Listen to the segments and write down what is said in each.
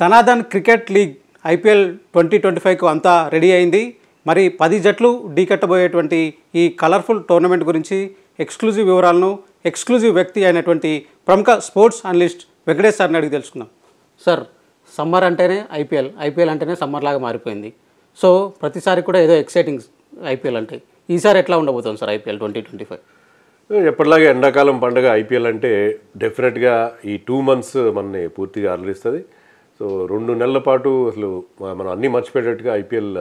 ధనాధన్ cricket league IPL 2025కు అంతా ready అయింది. మరి 10 జట్లు ఢీకట్టబోయేటువంటి ఈ కలర్ఫుల్ టోర్నమెంట్ గురించి ఎక్స్క్లూజివ్ వివరాలను ఎక్స్క్లూజివ్ వ్యక్తి అయినటువంటి ప్రముఖ స్పోర్ట్స్ అనలిస్ట్ వెంకటేష్ సార్ని అడిగి తెలుసుకుందాం. సార్, సమ్మర్ అంటేనే ఐపీఎల్ అంటేనే సమ్మర్ లాగా మారిపోయింది. సో ప్రతిసారి కూడా ఏదో ఎక్సైటింగ్ ఐపీఎల్ అంటే ఈసారి ఎట్లా ఉండబోతుంది సార్ ఐపీఎల్ 2025? ఎప్పటిలాగే ఎండాకాలం పండుగ ఐపీఎల్ అంటే డెఫినెట్గా ఈ 2 months మనని పూర్తిగా అరలిస్తుంది. సో 2 నెలల పాటు అసలు మనం అన్నీ మర్చిపోయేటట్టుగా ఐపీఎల్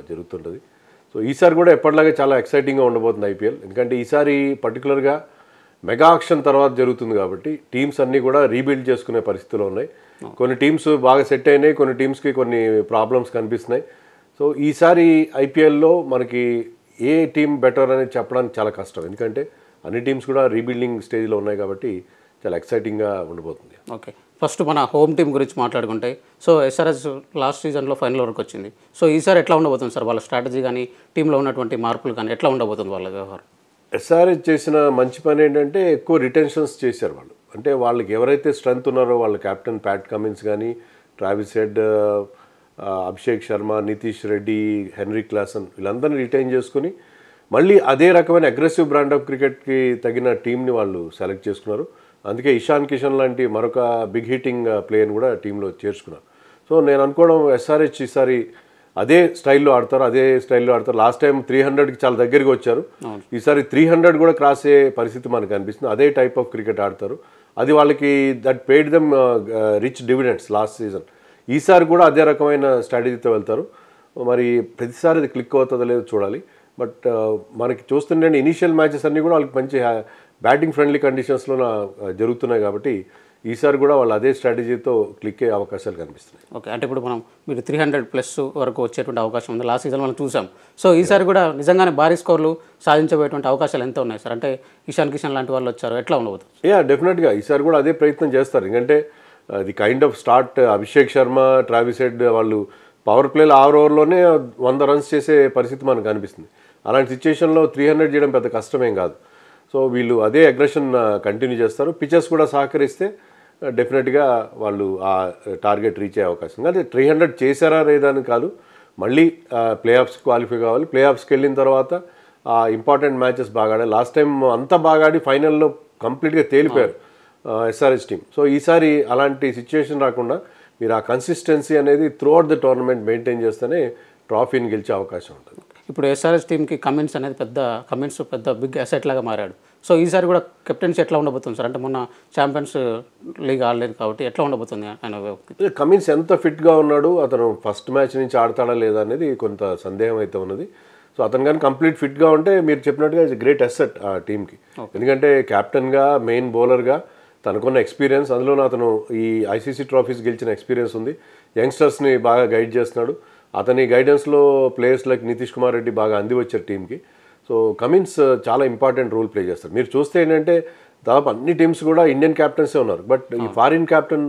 జరుగుతుంటుంది. సో ఈసారి కూడా ఎప్పటిలాగే చాలా ఎక్సైటింగ్గా ఉండబోతుంది ఐపీఎల్. ఎందుకంటే ఈసారి పర్టికులర్గా మెగా ఆక్షన్ తర్వాత జరుగుతుంది కాబట్టి టీమ్స్ అన్నీ కూడా రీబిల్డ్ చేసుకునే పరిస్థితులు ఉన్నాయి. కొన్ని టీమ్స్ బాగా సెట్ అయినాయి, కొన్ని టీమ్స్కి కొన్ని ప్రాబ్లమ్స్ కనిపిస్తున్నాయి. సో ఈసారి ఐపీఎల్లో మనకి ఏ టీం బెటర్ అనేది చెప్పడానికి చాలా కష్టం, ఎందుకంటే అన్ని టీమ్స్ కూడా రీబిల్డింగ్ స్టేజ్లో ఉన్నాయి కాబట్టి చాలా ఎక్సైటింగ్గా ఉండబోతుంది. ఓకే, ఫస్ట్ మన హోమ్ టీం గురించి మాట్లాడుకుంటే, సో ఎస్ఆర్ఎస్ లాస్ట్ సీజన్లో ఫైనల్ వరకు వచ్చింది. సో ఈసారి ఎట్లా ఉండబోతుంది సార్? వాళ్ళ స్ట్రాటజీ కానీ టీంలో ఉన్నటువంటి మార్పులు కానీ ఎట్లా ఉండబోతుంది వాళ్ళ వ్యవహారం? ఎస్ఆర్ఎస్ చేసిన మంచి పని ఏంటంటే ఎక్కువ రిటెన్షన్స్ చేశారు వాళ్ళు. అంటే వాళ్ళకి ఎవరైతే స్ట్రెంత్ ఉన్నారో వాళ్ళ కెప్టెన్ ప్యాట్ కమిన్స్ కానీ, Travis head, Abhishek Sharma, Nitish Reddy, henry Klaasen వీళ్ళందరినీ రిటైన్ చేసుకుని మళ్ళీ అదే రకమైన అగ్రెసివ్ బ్రాండ్ ఆఫ్ క్రికెట్కి తగిన టీంని వాళ్ళు సెలెక్ట్ చేసుకున్నారు. అందుకే ఇషాన్ కిషన్ లాంటి మరొక బిగ్ హిట్టింగ్ ప్లేయర్ని కూడా టీంలో చేర్చుకున్నారు. సో నేను అనుకోవడం ఎస్ఆర్హెచ్ ఈసారి అదే స్టైల్లో ఆడతారు. లాస్ట్ టైం 300కి చాలా దగ్గరికి వచ్చారు. ఈసారి 300 కూడా క్రాస్ అయ్యే పరిస్థితి మనకు అనిపిస్తుంది. అదే టైప్ ఆఫ్ క్రికెట్ ఆడతారు. అది వాళ్ళకి that paid them rich dividends last season. ఈసారి కూడా అదే రకమైన స్ట్రాటజీతో వెళ్తారు. మరి ప్రతిసారి అది క్లిక్ అవుతుందో లేదో చూడాలి. బట్ మనకి చూస్తుంటే ఇనీషియల్ మ్యాచెస్ అన్నీ కూడా వాళ్ళకి మంచి బ్యాటింగ్ ఫ్రెండ్లీ కండిషన్స్లో జరుగుతున్నాయి కాబట్టి ఈసారి కూడా వాళ్ళు అదే స్ట్రాటజీతో క్లిక్ అయ్యే అవకాశాలు కనిపిస్తున్నాయి. ఓకే, అంటే ఇప్పుడు మీరు 300+ వరకు వచ్చేటువంటి అవకాశం ఉంది. లాస్ట్ సీజన్ మనం చూసాం. సో ఈసారి కూడా నిజంగానే భారీ స్కోర్లు సాధించబోయేటువంటి అవకాశాలు ఎంత ఉన్నాయి సార్? అంటే ఇషాన్ కిషన్ లాంటి వాళ్ళు వచ్చారు, ఎట్లా ఉండబోతుంది? డెఫినెట్గా ఈసారి కూడా అదే ప్రయత్నం చేస్తారు. ఎందుకంటే అది kind of start Abhishek Sharma, Travis head వాళ్ళు పవర్ ప్లేలో 6 ఓవర్లోనే 100 runs చేసే పరిస్థితి మనకు కనిపిస్తుంది. అలాంటి సిచ్యుయేషన్లో 300 చేయడం పెద్ద కష్టమేం కాదు. సో వీళ్ళు అదే అగ్రెషన్ కంటిన్యూ చేస్తారు. పిచెస్ కూడా సహకరిస్తే డెఫినెట్గా వాళ్ళు ఆ టార్గెట్ రీచ్ అయ్యే అవకాశం. అదే 300 చేశారా లేదా అని కాదు, మళ్ళీ ప్లే ఆఫ్స్కి క్వాలిఫై కావాలి. ప్లే ఆఫ్స్కి వెళ్ళిన తర్వాత ఇంపార్టెంట్ మ్యాచెస్ బాగా ఆడాలి. లాస్ట్ టైం అంతా బాగా ఆడి ఫైనల్లో కంప్లీట్గా తేలిపోయారు ఎస్ఆర్హెచ్ టీం. సో ఈసారి అలాంటి సిచ్యుయేషన్ రాకుండా మీరు ఆ కన్సిస్టెన్సీ అనేది through out the tournament maintain చేస్తేనే ట్రాఫీని గెలిచే అవకాశం ఉంటుంది. ఇప్పుడు ఎస్ఆర్ఎస్ టీంకి కమిన్స్ అనేది పెద్ద బిగ్ అసెట్ లాగా మారాడు. సో ఈసారి కూడా కెప్టెన్సీ ఎట్లా ఉండబోతుంది సార్? అంటే మొన్న ఛాంపియన్స్ లీగ్ ఆడలేదు కాబట్టి ఎట్లా ఉండబోతుంది ఆయన? కమిన్స్ ఎంత ఫిట్గా ఉన్నాడు, అతను ఫస్ట్ మ్యాచ్ నుంచి ఆడతాడా లేదా అనేది కొంత సందేహం అయితే ఉన్నది. సో అతను కానీ కంప్లీట్ ఫిట్గా ఉంటే మీరు చెప్పినట్టుగా ఇట్స్ గ్రేట్ అసెట్ ఆ టీంకి. ఎందుకంటే కెప్టెన్గా, మెయిన్ బౌలర్గా తనకున్న ఎక్స్పీరియన్స్, అందులోనూ అతను ఈ ఐసీసీ ట్రోఫీస్ గెలిచిన ఎక్స్పీరియన్స్ ఉంది. యంగ్స్టర్స్ని బాగా గైడ్ చేస్తున్నాడు. అతని గైడెన్స్లో ప్లేయర్స్ లైక్ నితీష్ కుమార్ రెడ్డి బాగా అంది వచ్చారు టీంకి. సో కమిన్స్ చాలా ఇంపార్టెంట్ రోల్ ప్లే చేస్తారు. మీరు చూస్తే ఏంటంటే దాదాపు అన్ని టీమ్స్ కూడా ఇండియన్ క్యాప్టెన్సే ఉన్నారు. బట్ ఈ ఫారిన్ క్యాప్టెన్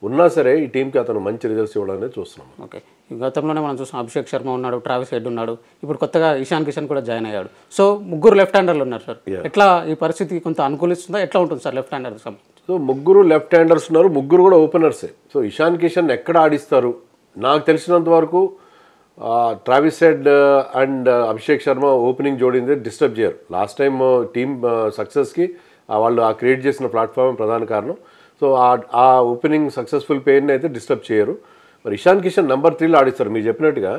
ఉన్నా సరే ఈ టీంకి అతను మంచి రిజల్ట్స్ ఇవ్వడం అనేది చూస్తున్నాం. ఓకే, గతంలోనే మనం చూసాం అభిషేక్ శర్మ ఉన్నాడు, ట్రావిస్ హెడ్ ఉన్నాడు, ఇప్పుడు కొత్తగా ఇషాన్ కిషన్ కూడా జాయిన్ అయ్యాడు. సో 3 లెఫ్ట్ హ్యాండర్లు ఉన్నారు సార్. ఎట్లా ఈ పరిస్థితి కొంత అనుకూలిస్తుందా? ఎట్లా ఉంటుంది sir left hander? So 3 left handers ఉన్నారు, 3 కూడా ఓపెనర్సే. సో ఇషాన్ కిషన్ ఎక్కడ ఆడిస్తారు? నాకు తెలిసినంత వరకు Travis Head and Abhishek Sharma opening జోడింది డిస్టర్బ్ చేయరు. లాస్ట్ టైం టీమ్ సక్సెస్కి వాళ్ళు క్రియేట్ చేసిన ప్లాట్ఫామ్ ప్రధాన కారణం. సో ఆ ఓపెనింగ్ సక్సెస్ఫుల్ పేరుని అయితే డిస్టర్బ్ చేయరు. మరి ఇషాన్ కిషన్ నెంబర్ 3లో ఆడిస్తారు. మీరు చెప్పినట్టుగా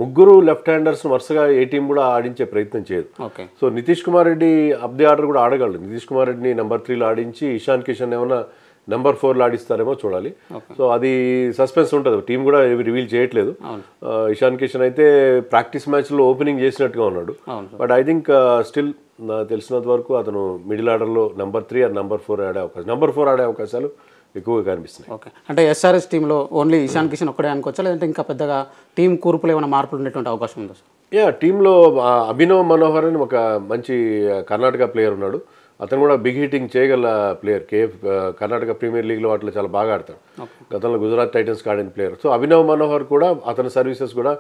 3 లెఫ్ట్ హ్యాండర్స్ వరుసగా ఏ టీం కూడా ఆడించే ప్రయత్నం చేయదు. So Nitish Kumar Reddy up the order కూడా ఆడగలడు. నితీష్ కుమార్ రెడ్డిని నెంబర్ 3లో ఆడించి ఇషాన్ కిషన్ ఏమైనా నెంబర్ 4లో ఆడిస్తారేమో చూడాలి. సో అది సస్పెన్స్ ఉంటుంది. టీం కూడా ఏమి రివీల్ చేయట్లేదు. ఇషాన్ కిషన్ అయితే ప్రాక్టీస్ మ్యాచ్లో ఓపెనింగ్ చేసినట్టుగా ఉన్నాడు. బట్ ఐ థింక్ స్టిల్ తెలిసినంత వరకు అతను మిడిల్ ఆర్డర్లో నెంబర్ 3 ఆర్ నెంబర్ 4 ఆడే అవకాశాలు ఎక్కువగా కనిపిస్తున్నాయి. ఓకే, అంటే ఎస్ఆర్ఎస్ టీంలో ఓన్లీ ఇషాన్ కిషన్ ఒక్కడే అనుకోవచ్చా, లేదంటే ఇంకా పెద్దగా టీం కూర్పులో ఏమైనా మార్పులు ఉండేటువంటి అవకాశం ఉందా సార్? టీంలో అభినవ్ మనోహర్ అని ఒక మంచి కర్ణాటక ప్లేయర్ ఉన్నాడు. అతను కూడా బిగ్ హిట్టింగ్ చేయగల ప్లేయర్. కర్ణాటక ప్రీమియర్ లీగ్లో వాటిలో చాలా బాగా ఆడతాడు. గతంలో గుజరాత్ టైటన్స్కి ఆడిన ప్లేయర్. సో అభినవ్ మనోహర్ కూడా అతని సర్వీసెస్ కూడా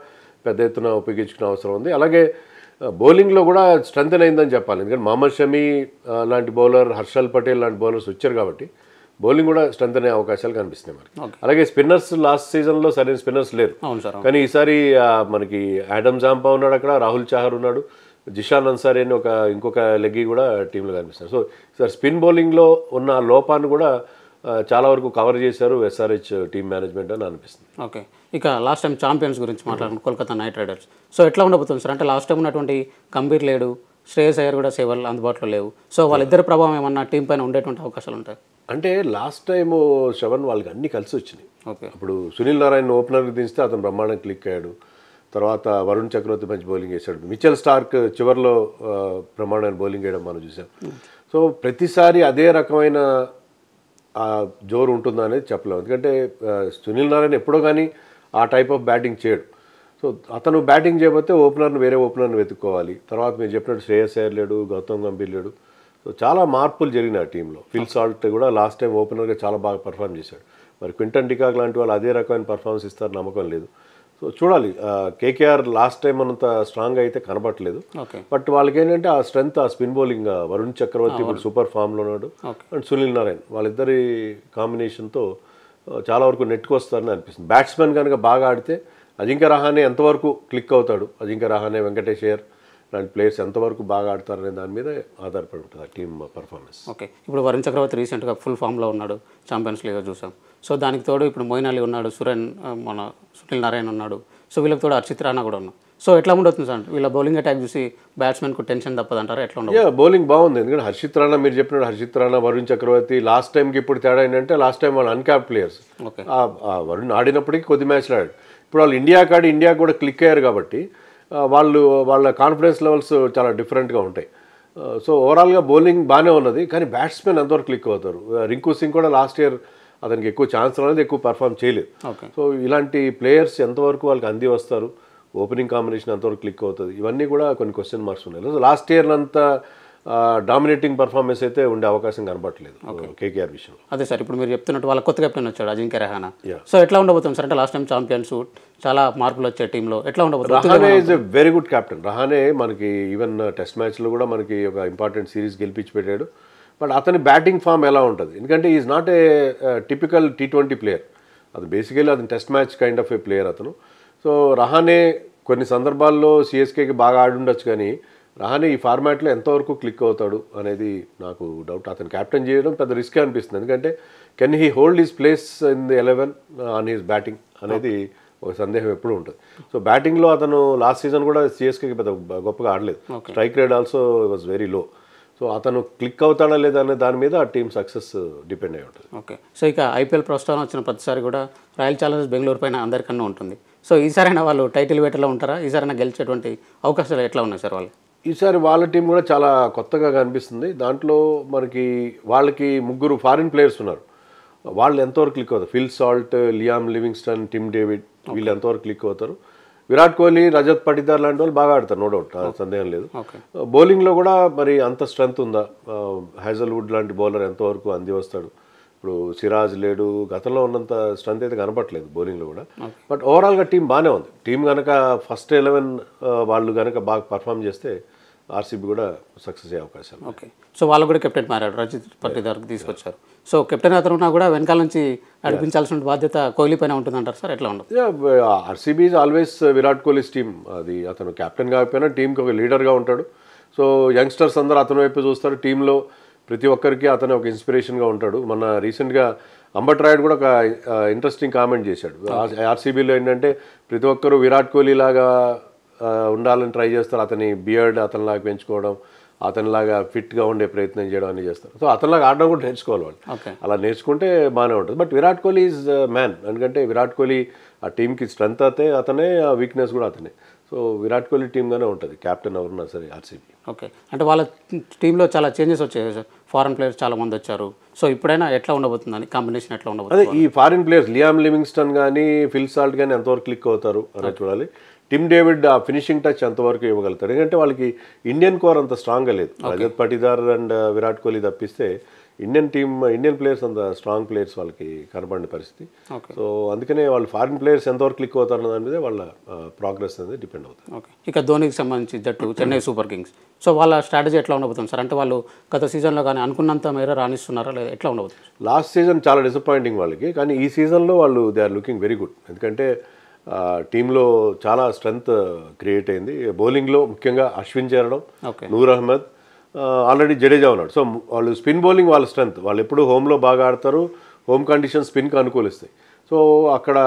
పెద్ద ఎత్తున ఉపయోగించుకునే అవసరం ఉంది. అలాగే బౌలింగ్లో కూడా స్ట్రెంథెన్ అయిందని చెప్పాలి. ఎందుకంటే మహమ్మద్ షమీ లాంటి బౌలర్, హర్షల్ పటేల్ లాంటి బౌలర్స్ వచ్చారు కాబట్టి బౌలింగ్ కూడా స్ట్రెంత్ అనే అవకాశాలు కనిపిస్తున్నాయి మనకి. Okay. అలాగే స్పిన్నర్స్ లాస్ట్ సీజన్లో సరైన స్పిన్నర్స్ లేరు, అవును సార్. కానీ ఈసారి మనకి ఆడమ్ జాంపా ఉన్నాడు, అక్కడ రాహుల్ చాహర్ ఉన్నాడు, జిషాన్ అన్సారీ అని ఇంకొక లెగ్గి కూడా టీంలో కనిపిస్తారు. సో ఈసారి స్పిన్ బౌలింగ్లో ఉన్న లోపాన్ని కూడా చాలా వరకు కవర్ చేశారు ఎస్ఆర్హెచ్ టీమ్ మేనేజ్మెంట్ అని అనిపిస్తుంది. ఓకే, ఇక లాస్ట్ టైం ఛాంపియన్స్ గురించి మాట్లాడుకుంటే కోల్కతా నైట్ రైడర్స్. సో ఎట్లా ఉండబోతుంది సార్? అంటే లాస్ట్ టైం ఉన్నటువంటి గంభీర్ లేడు, శ్రేయస్ అయ్యర్ కూడా సేవలు అందుబాటులో లేవు. సో వాళ్ళిద్దరి ప్రభావం ఏమన్నా టీం పైన ఉండేటువంటి అవకాశాలు ఉంటాయి? అంటే లాస్ట్ టైము శ్రవణ్ వాళ్ళకి అన్ని కలిసి వచ్చినాయి. ఓకే, అప్పుడు సునీల్ నారాయణ ఓపెనర్కి దించితే అతను బ్రహ్మాండం క్లిక్ అయ్యాడు. తర్వాత వరుణ్ చక్రవర్తి మంచి బౌలింగ్ వేశాడు. మిచెల్ స్టార్క్ చివరిలో బ్రహ్మాండమైన బౌలింగ్ వేయడం మనం చూసాం. సో ప్రతిసారి అదే రకమైన జోరు ఉంటుందా అనేది చెప్పలేము, ఎందుకంటే సునీల్ నారాయణ ఎప్పుడో కానీ ఆ టైప్ ఆఫ్ బ్యాటింగ్ చేయడు. సో అతను బ్యాటింగ్ చేయకపోతే వేరే ఓపెనర్ని వెతుక్కోవాలి. తర్వాత మీరు చెప్పినట్టు శ్రేయస్ అయ్యర్ లేడు, గౌతమ్ గంభీర్ లేడు. సో చాలా మార్పులు జరిగినాయి ఆ టీంలో. ఫిల్ సాల్ట్ కూడా లాస్ట్ టైం ఓపెనర్గా చాలా బాగా పర్ఫామ్ చేశాడు. మరి క్వింటన్ డికాక్ లాంటి వాళ్ళు అదే రకమైన పర్ఫార్మెన్స్ ఇస్తారు నమ్మకం లేదు. సో చూడాలి. కేకేఆర్ లాస్ట్ టైం అంత స్ట్రాంగ్ అయితే కనబట్టలేదు. బట్ వాళ్ళకి ఏంటంటే ఆ స్ట్రెంత్, ఆ స్పిన్ బౌలింగ్, వరుణ్ చక్రవర్తి ఇప్పుడు సూపర్ ఫామ్లో ఉన్నాడు, అండ్ సునీల్ నారాయణ్, వాళ్ళిద్దరి కాంబినేషన్తో చాలా వరకు నెట్టుకొస్తారని అనిపిస్తుంది. బ్యాట్స్మెన్ కనుక బాగా ఆడితే అజింక్య రహానే ఎంతవరకు క్లిక్ అవుతాడు, అజింక్య రహానే, వెంకటేష్ అయ్యర్ లాంటి ప్లేయర్స్ ఎంతవరకు బాగా ఆడతారనే దాని మీద ఆధారపడి ఉంటుంది ఆ టీమ్ పర్ఫార్మెన్స్. ఓకే, ఇప్పుడు వరుణ్ చక్రవర్తి రీసెంట్గా ఫుల్ ఫామ్లో ఉన్నాడు, ఛాంపియన్స్ లీగ్ చూసాం. సో దానికి తోడు ఇప్పుడు మొయిన్ అలీ ఉన్నాడు, సునీల్ నారాయణ ఉన్నాడు. సో వీళ్ళకి తోడు హర్షిత్ రాణా కూడా ఉన్నాడు. సో ఎట్లా ఉండొస్తుంది సార్? వీళ్ళ బౌలింగ్ అటాక్ చూసి బ్యాట్స్మెన్కు టెన్షన్ తప్పదంటారా? ఎట్లా ఉండదు? బౌలింగ్ బాగుంది, ఎందుకంటే హర్షిత్ రాణా, మీరు చెప్పినట్టు హర్షిత్ రాణా, వరుణ్ చక్రవర్తి లాస్ట్ టైంకి ఇప్పుడు తేడా ఏంటంటే లాస్ట్ టైం వాళ్ళు అన్క్యాప్ ప్లేయర్స్. వరుణ్ ఆడినప్పటికీ కొద్ది మ్యాచ్లు ఆడాడు. ఇప్పుడు వాళ్ళు ఇండియా కూడా క్లిక్ అయ్యారు కాబట్టి వాళ్ళ కాన్ఫిడెన్స్ లెవెల్స్ చాలా డిఫరెంట్గా ఉంటాయి. సో ఓవరాల్గా బౌలింగ్ బాగానే ఉన్నది, కానీ బ్యాట్స్మెన్ ఎంతవరకు క్లిక్ అవుతారు. రింకు సింగ్ కూడా లాస్ట్ ఇయర్ అతనికి ఎక్కువ ఛాన్స్ అనేది, ఎక్కువ పర్ఫామ్ చేయలేదు. సో ఇలాంటి ప్లేయర్స్ ఎంతవరకు వాళ్ళకి అంది వస్తారు, ఓపెనింగ్ కాంబినేషన్ ఎంతవరకు క్లిక్ అవుతుంది, ఇవన్నీ కూడా కొన్ని క్వశ్చన్ మార్క్స్ ఉన్నాయి. లాస్ట్ ఇయర్ అంతా డామినేటింగ్ పర్ఫార్మెన్స్ అయితే ఉండే అవకాశం కనబట్టలేదు కేకేఆర్ విషయంలో. అదే సార్, ఇప్పుడు మీరు చెప్తున్నట్టు వాళ్ళ కొత్త కెప్టెన్ వచ్చాడు అజింక్య రహానా. సో ఎట్లా ఉండబోతుంది సార్? అంటే లాస్ట్ టైం ఛాంపియన్స్, చాలా మార్పులు వచ్చే టీంలో ఎట్లా ఉండబోతుంది? Rahane is a very good captain. Rahane మనకి ఈవెన్ టెస్ట్ మ్యాచ్లో కూడా మనకి ఒక ఇంపార్టెంట్ సిరీస్ గెలిపించి పెట్టాడు. బట్ అతని బ్యాటింగ్ ఫామ్ ఎలా ఉంటుంది, ఎందుకంటే is not a typical T20 player. అది బేసికలీ అతను test match kind of A player అతను. సో రహానే కొన్ని సందర్భాల్లో సిఎస్కేకి బాగా ఆడి ఉండొచ్చు, కానీ రహానే ఈ ఫార్మాట్లో ఎంతవరకు క్లిక్ అవుతాడు అనేది నాకు డౌట్. అతను క్యాప్టెన్ చేయడం పెద్ద రిస్క్ అనిపిస్తుంది, ఎందుకంటే can he hold his place in the 11 on his batting అనేది ఒక సందేహం ఎప్పుడూ ఉంటుంది. సో బ్యాటింగ్లో అతను లాస్ట్ సీజన్ కూడా సిఎస్కేకి పెద్ద గొప్పగా ఆడలేదు. Strike rate also was very low. So అతను క్లిక్ అవుతాడా లేదా అనే దాని మీద ఆ టీమ్ సక్సెస్ డిపెండ్ అయి ఉంటుంది. ఓకే, సో ఇక ఐపీఎల్ ప్రస్తుతం వచ్చిన ప్రతిసారి కూడా రాయల్ ఛాలెంజర్స్ బెంగళూరు పైన అందరికన్నా ఉంటుంది. సో ఈసారైనా వాళ్ళు టైటిల్ వేటలో ఉంటారా? ఈసారైనా గెలిచేటువంటి అవకాశాలు ఎట్లా ఉన్నాయి సార్ వాళ్ళు? ఈసారి వాళ్ళ టీం కూడా చాలా కొత్తగా కనిపిస్తుంది. దాంట్లో వాళ్ళకి ముగ్గురు ఫారిన్ ప్లేయర్స్ ఉన్నారు. వాళ్ళు ఎంతవరకు క్లిక్ అవుతారు? Phil Salt, Liam Livingstone, Tim David, వీళ్ళు ఎంతవరకు క్లిక్ అవుతారు? విరాట్ కోహ్లీ, రజత్ పటిదార్ లాంటి వాళ్ళు బాగా ఆడతారు, నో డౌట్, సందేహం లేదు. బౌలింగ్లో కూడా మరి అంత స్ట్రెంత్ ఉందా? హ్యాజల్వుడ్ లాంటి బౌలర్ ఎంతవరకు అంది వస్తాడు? ఇప్పుడు సిరాజ్ లేడు, గతంలో ఉన్నంత స్ట్రెంత్ అయితే కనపట్లేదు బౌలింగ్లో కూడా. బట్ ఓవరాల్గా టీం బాగానే ఉంది. టీం కనుక ఫస్ట్ 11 వాళ్ళు కనుక బాగా పర్ఫామ్ చేస్తే ఆర్సీబీ కూడా సక్సెస్ అయ్యే అవకాశాలు. ఓకే, సో వాళ్ళు కూడా కెప్టెన్ మారాడు, రజత్ పటిదార్కి తీసుకొచ్చారు. సో కెప్టెన్ అతను ఉన్నా కూడా వెనకాల నుంచి నడిపించాల్సిన బాధ్యత కోహ్లీ పైన ఉంటుందంటారు సార్? ఎట్లా ఉండదు? RCB is always Virat Kohli's team. అది అతను కెప్టెన్ కాకపోయినా టీంకి ఒక లీడర్గా ఉంటాడు. సో యంగ్స్టర్స్ అందరూ అతని వైపు చూస్తారు. టీంలో ప్రతి ఒక్కరికి అతను ఒక ఇన్స్పిరేషన్గా ఉంటాడు. మన రీసెంట్గా అంబట్ రాయుడు కూడా ఒక ఇంట్రెస్టింగ్ కామెంట్ చేశాడు. ఆర్సీబీలో ఏంటంటే ప్రతి ఒక్కరు విరాట్ కోహ్లీ లాగా ఉండాలని ట్రై చేస్తారు, అతని బియర్డ్ అతనిలాగా పెంచుకోవడం, అతనిలాగా ఫిట్గా ఉండే ప్రయత్నం చేయడం అని చేస్తారు. సో అతనిలాగా ఆడడం కూడా నేర్చుకోవాలి వాళ్ళు. అలా నేర్చుకుంటే బాగానే ఉంటుంది. But Virat Kohli is man, ఎందుకంటే విరాట్ కోహ్లీ ఆ టీంకి స్ట్రెంత్ అతనే, ఆ వీక్నెస్ కూడా అతనే. సో విరాట్ కోహ్లీ టీమ్గానే ఉంటుంది, కెప్టెన్ ఎవరున్నా సరే ఆర్సీబీ. ఓకే, అంటే వాళ్ళ టీంలో చాలా చేంజెస్ వచ్చాయి సార్, ఫారెన్ ప్లేయర్స్ చాలా మంది వచ్చారు. సో ఇప్పుడైనా ఎట్లా ఉండబోతుందని, కాంబినేషన్ ఎట్లా ఉండబోతుంది? అదే ఈ ఫారిన్ ప్లేయర్స్ లియామ్ లివింగ్స్టన్ కానీ, ఫిల్ సాల్ట్ కానీ ఎంతవరకు క్లిక్ అవుతారు అనేది చూడాలి. టిమ్ డేవిడ్ ఆ ఫినిషింగ్ టచ్ ఎంతవరకు ఇవ్వగలుగుతాడు, ఎందుకంటే వాళ్ళకి ఇండియన్ కోర్ అంత స్ట్రాంగ్గా లేదు. రజత్ పటిదార్ అండ్ విరాట్ కోహ్లీ తప్పిస్తే ఇండియన్ ప్లేయర్స్ అంత స్ట్రాంగ్ ప్లేయర్స్ వాళ్ళకి కనపడిన పరిస్థితి. ఓకే. సో అందుకనే వాళ్ళు ఫారిన్ ప్లేయర్స్ ఎంతవరకు క్లిక్ అవుతారన్న దాని మీద వాళ్ళ ప్రోగ్రెస్ అనేది డిపెండ్ అవుతుంది. ఓకే. ఇక ధోనికి సంబంధించి జట్టు చెన్నై సూపర్ కింగ్స్. సో వాళ్ళ స్ట్రాటజీ ఎట్లా ఉండబోతుంది సార్? అంటే వాళ్ళు గత సీజన్లో కానీ అనుకున్నంత మేర రాణిస్తున్నారా లేదా ఎట్లా ఉండబోతుంది? లాస్ట్ సీజన్ చాలా డిసప్పాయింటింగ్ వాళ్ళకి, కానీ ఈ సీజన్లో వాళ్ళు they are looking very good. ఎందుకంటే టీంలో చాలా స్ట్రెంగ్త్ క్రియేట్ అయింది. బౌలింగ్లో ముఖ్యంగా అశ్విన్ చేరడం, ఓకే. నూర్ అహ్మద్, ఆల్రెడీ జడేజా ఉన్నాడు. సో వాళ్ళు స్పిన్ బౌలింగ్ వాళ్ళ స్ట్రెంత్. వాళ్ళు ఎప్పుడు హోమ్లో బాగా ఆడతారు, హోమ్ కండిషన్ స్పిన్కి అనుకూలిస్తాయి. సో అక్కడ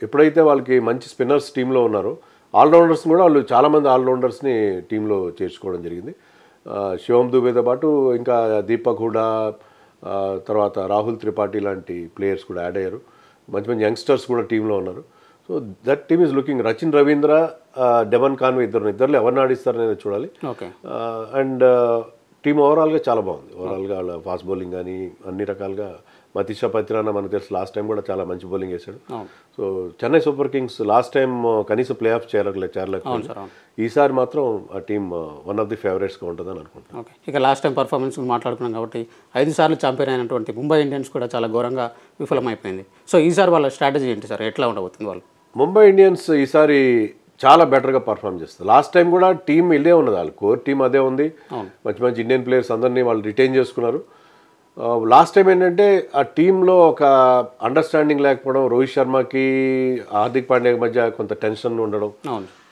ఎప్పుడైతే వాళ్ళకి మంచి స్పిన్నర్స్ టీంలో ఉన్నారో, ఆల్రౌండర్స్ని కూడా వాళ్ళు చాలామంది ఆల్రౌండర్స్ని టీంలో చేర్చుకోవడం జరిగింది. శివం దుబేతో పాటు ఇంకా దీపక్ హుడా, తర్వాత రాహుల్ త్రిపాఠి లాంటి ప్లేయర్స్ కూడా యాడ్ అయ్యారు. మంచి మంచి యంగ్స్టర్స్ కూడా టీంలో ఉన్నారు. So that team is looking. Rachin Ravindra, Devon Conway ఇద్దరు ఎవరిని ఆడిస్తారనేది చూడాలి. ఓకే. అండ్ టీమ్ ఓవరాల్గా చాలా బాగుంది. ఓవరాల్గా వాళ్ళ ఫాస్ట్ బౌలింగ్ కానీ అన్ని రకాలుగా. మతీషా పత్రానా మనకు తెలుసు లాస్ట్ టైం కూడా చాలా మంచి బౌలింగ్ వేశాడు. So Chennai super Kings last time కనీసం ప్లే ఆఫ్ చేరలేకపోయింది. ఈసారి మాత్రం ఆ టీమ్ వన్ ఆఫ్ ది ఫేవరెట్స్గా ఉంటుందని అనుకుంటున్నాను. ఓకే. ఇక లాస్ట్ టైం పర్ఫార్మెన్స్ మాట్లాడుకున్నాం కాబట్టి 5 సార్లు ఛాంపియన్ అయినటువంటి ముంబై ఇండియన్స్ కూడా చాలా ఘోరంగా విఫలమైపోయింది. సో ఈసారి వాళ్ళ స్ట్రాటజీ ఏంటి సార్? ఎట్లా ఉండబోతుంది వాళ్ళు? ముంబై ఇండియన్స్ ఈసారి చాలా బెటర్గా పర్ఫామ్ చేస్తారు. లాస్ట్ టైం కూడా టీం ఇదే ఉన్నది, వాళ్ళు కోర్ టీం అదే ఉంది. మంచి మంచి ఇండియన్ ప్లేయర్స్ అందరినీ వాళ్ళు రిటైన్ చేసుకున్నారు. లాస్ట్ టైం ఏంటంటే ఆ టీంలో ఒక అండర్స్టాండింగ్ లేకపోవడం, రోహిత్ శర్మకి హార్దిక్ పాండ్యా మధ్య కొంత టెన్షన్ ఉండడం,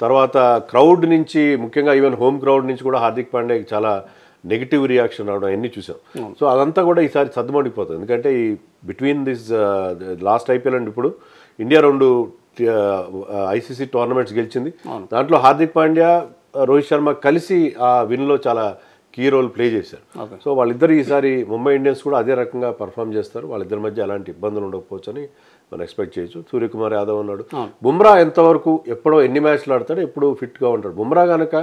తర్వాత క్రౌడ్ నుంచి ముఖ్యంగా ఈవెన్ హోమ్ క్రౌడ్ నుంచి కూడా హార్దిక్ పాండ్యాకి చాలా నెగిటివ్ రియాక్షన్ రావడం అన్నీ చూసాం. సో అదంతా కూడా ఈసారి సర్దుమడిపోతుంది. ఎందుకంటే ఈ between this last IPL and ఇప్పుడు ఇండియా 2 ఐసీసీ టోర్నమెంట్స్ గెలిచింది. దాంట్లో హార్దిక్ పాండ్యా, రోహిత్ శర్మ కలిసి ఆ విన్లో చాలా కీ రోల్ ప్లే చేశారు. సో వాళ్ళిద్దరు ఈసారి ముంబై ఇండియన్స్ కూడా అదే రకంగా పర్ఫామ్ చేస్తారు. వాళ్ళిద్దరి మధ్య ఎలాంటి ఇబ్బందులు ఉండకపోవచ్చు అని మనం ఎక్స్పెక్ట్ చేయొచ్చు. సూర్యకుమార్ యాదవ్ ఉన్నాడు. బుమ్రా ఎంతవరకు ఎప్పుడో ఎన్ని మ్యాచ్లు ఆడతాడో ఎప్పుడు ఫిట్గా ఉంటాడు. బుమ్రా కనుక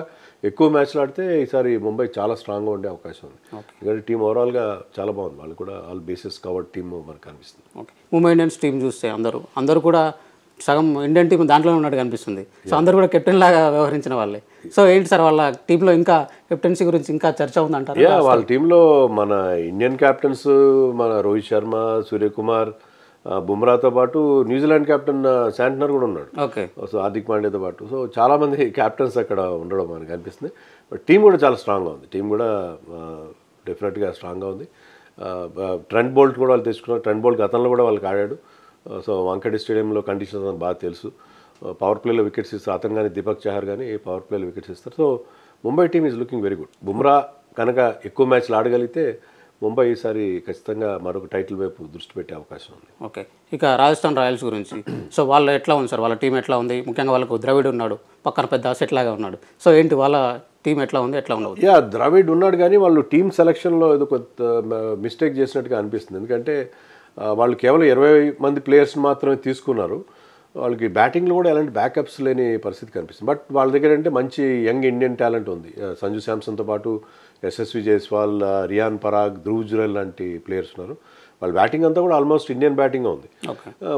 ఎక్కువ మ్యాచ్లు ఆడితే ఈసారి ముంబై చాలా స్ట్రాంగ్గా ఉండే అవకాశం ఉంది. ఎందుకంటే టీం ఓవరాల్గా చాలా బాగుంది. వాళ్ళు కూడా ఆల్ బేసిస్ కవర్డ్ టీమ్ మనకు కనిపిస్తుంది. ఓకే. ముంబై ఇండియన్స్ టీం చూస్తే అందరూ కూడా సగం ఇండియన్ టీం దాంట్లో ఉన్నట్టు కనిపిస్తుంది. సో అందరూ కూడా కెప్టెన్ లాగా వ్యవహరించిన వాళ్ళే. సో ఏంటి సార్ వాళ్ళ టీంలో ఇంకా కెప్టెన్సీ గురించి ఇంకా చర్చ ఉందంటారు? వాళ్ళ టీంలో మన ఇండియన్ క్యాప్టెన్స్ మన రోహిత్ శర్మ, సూర్యకుమార్, బుమ్రాతో పాటు న్యూజిలాండ్ కెప్టెన్ శాంట్నర్ కూడా ఉన్నాడు. ఓకే. సో హార్దిక్ పాండ్యాతో పాటు సో చాలామంది క్యాప్టెన్స్ అక్కడ ఉండడం మనకు అనిపిస్తుంది. బట్ టీం కూడా చాలా స్ట్రాంగ్గా ఉంది. టీం కూడా డెఫినెట్గా స్ట్రాంగ్గా ఉంది. ట్రెంట్ బోల్ట్ కూడా వాళ్ళు తెచ్చుకున్నారు. ట్రెంట్ బోల్ట్ గతంలో కూడా వాళ్ళకి ఆడాడు. సో వాంఖేడే స్టేడియంలో కండిషన్స్ అని బాగా తెలుసు. పవర్ ప్లేలో వికెట్స్ ఇస్తారు. అతను కానీ దీపక్ చహర్ కానీ పవర్ ప్లేలో వికెట్స్ ఇస్తారు. So Mumbai team is looking very good. Bumrah కనుక ఎక్కువ మ్యాచ్లు ఆడగలిగితే ముంబై ఈసారి ఖచ్చితంగా మరొక టైటిల్ వైపు దృష్టి పెట్టే అవకాశం ఉంది. ఓకే. ఇక రాజస్థాన్ రాయల్స్ గురించి సో వాళ్ళు ఎట్లా ఉంది సార్? వాళ్ళ టీం ఎట్లా ఉంది? ముఖ్యంగా వాళ్ళకు ద్రవిడ్ ఉన్నాడు, పక్కన పెద్ద అసెట్ లాగా ఉన్నాడు. సో ఏంటి వాళ్ళ టీం ఎట్లా ఉంది, ఎట్లా ఉండదు? ద్రవిడ్ ఉన్నాడు కానీ వాళ్ళు టీం సెలక్షన్లో ఏదో కొంత మిస్టేక్ చేసినట్టుగా అనిపిస్తుంది. ఎందుకంటే వాళ్ళు కేవలం 20 మంది ప్లేయర్స్ని మాత్రమే తీసుకున్నారు. వాళ్ళకి బ్యాటింగ్లో కూడా ఎలాంటి బ్యాకప్స్ లేని పరిస్థితి కనిపిస్తుంది. బట్ వాళ్ళ దగ్గర అంటే మంచి యంగ్ ఇండియన్ టాలెంట్ ఉంది. సంజు శాంసన్తో పాటు ఎస్ఎస్వి జైస్వాల్, రియాన్ పరాగ్, ధ్రువ్ జురెల్ లాంటి ప్లేయర్స్ ఉన్నారు. వాళ్ళ బ్యాటింగ్ అంతా కూడా ఆల్మోస్ట్ ఇండియన్ బ్యాటింగ్ ఉంది.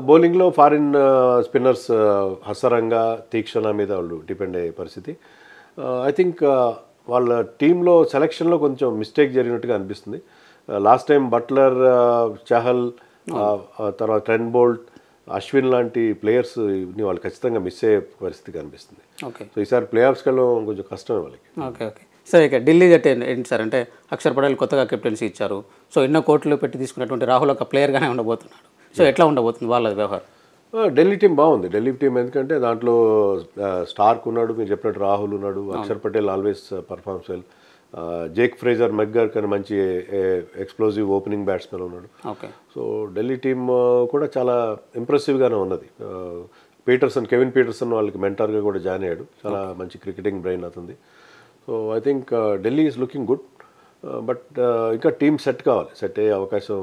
బౌలింగ్లో ఫారిన్ స్పిన్నర్స్ హసరంగా, తీక్షణ మీద వాళ్ళు డిపెండ్ అయ్యే పరిస్థితి. ఐ థింక్ వాళ్ళ టీంలో సెలక్షన్లో కొంచెం మిస్టేక్ జరిగినట్టుగా అనిపిస్తుంది. లాస్ట్ టైం బట్లర్, చహల్, తర్వాత ట్రెంట్ బోల్ట్, అశ్విన్ లాంటి ప్లేయర్స్ వాళ్ళు ఖచ్చితంగా మిస్ అయ్యే పరిస్థితి కనిపిస్తుంది. సో ఈసారి ప్లే ఆఫ్స్కి వెళ్ళడం కొంచెం కష్టమే వాళ్ళకి. ఓకే. సో ఇక ఢిల్లీ జట్టు ఏంటి సార్? అంటే అక్షర్ పటేల్ కొత్తగా కెప్టెన్సీ ఇచ్చారు. సో ఎన్నో కోట్లు పెట్టి తీసుకున్నటువంటి రాహుల్ ఒక ప్లేయర్గానే ఉండబోతున్నాడు. సో ఎట్లా ఉండబోతుంది వాళ్ళ వ్యవహారం? ఢిల్లీ టీం బాగుంది. ఢిల్లీ టీం ఎందుకంటే దాంట్లో స్టార్క్ ఉన్నాడు, మీరు చెప్పినట్టు రాహుల్ ఉన్నాడు, Akshar Patel always performs well, Jake Fraser McGurk కానీ మంచి ఎక్స్ప్లోజివ్ ఓపెనింగ్ బ్యాట్స్మెన్ ఉన్నాడు. ఓకే. సో ఢిల్లీ టీమ్ కూడా చాలా ఇంప్రెసివ్గానే ఉన్నది. కెవిన్ పీటర్సన్ వాళ్ళకి మెంటర్గా కూడా జాయిన్ అయ్యాడు. చాలా మంచి క్రికెటింగ్ బ్రెయిన్ అవుతుంది. So I think Delhi is looking good. But ఇంకా టీమ్ సెట్ కావాలి. సెట్ అయ్యే అవకాశం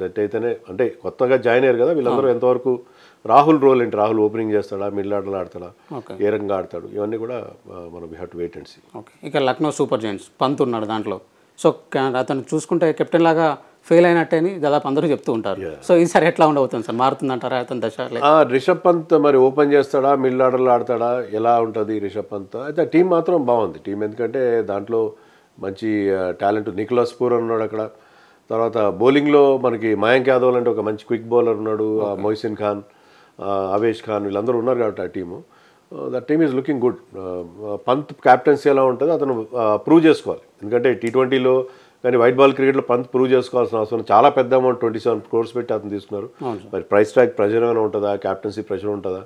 సెట్ అయితేనే, అంటే కొత్తగా జాయిన్ అయ్యారు కదా వీళ్ళందరూ ఎంతవరకు రాహుల్ రోల్ ఏంటి, రాహుల్ ఓపెనింగ్ చేస్తాడా, మిడిల్ ఆర్డర్లో ఆడతాడా, ఏ రకంగా ఆడతాడు, ఇవన్నీ కూడా మనం we have to wait and see. Okay. ఇక లక్నో సూపర్ జైంట్స్ పంత్ ఉన్నాడు దాంట్లో. సో అతను చూసుకుంటే కెప్టెన్ లాగా ఫెయిల్ అయినట్టే అని దాదాపు అందరూ చెప్తూ ఉంటారు. సో ఈసారి ఎట్లా ఉండబోతుంది సార్? మారుతుందంటారా అతని దశ? రిషబ్ పంత్ మరి ఓపెన్ చేస్తాడా, మిడిల్ ఆర్డర్లో ఆడతాడా, ఎలా ఉంటుంది రిషబ్ పంత్? అయితే టీం మాత్రం బాగుంది. టీం ఎందుకంటే దాంట్లో మంచి టాలెంట్ నికోలస్ పూరన్ ఉన్నాడు అక్కడ, తర్వాత బౌలింగ్లో మనకి మయాంక్ యాదవ్ అంటే ఒక మంచి క్విక్ బౌలర్ ఉన్నాడు, మొయిసిన్ ఖాన్, అవేష్ ఖాన్ వీళ్ళందరూ ఉన్నారు కాబట్టి ఆ team. That team is looking good. Pant captaincy ఎలా ఉంటుందో అతను ప్రూవ్ చేసుకోవాలి. ఎందుకంటే T20లో కానీ వైట్ బాల్ క్రికెట్లో పంత్ ప్రూవ్ చేసుకోవాల్సిన అవసరం. చాలా పెద్ద అమౌంట్ 27 crores పెట్టి అతను తీసుకున్నారు. మరి ప్రైస్ ట్యాగ్ ప్రెషర్ ఏమైనా ఉంటుందా, క్యాప్టెన్సీ ప్రెషర్ ఉంటుందా,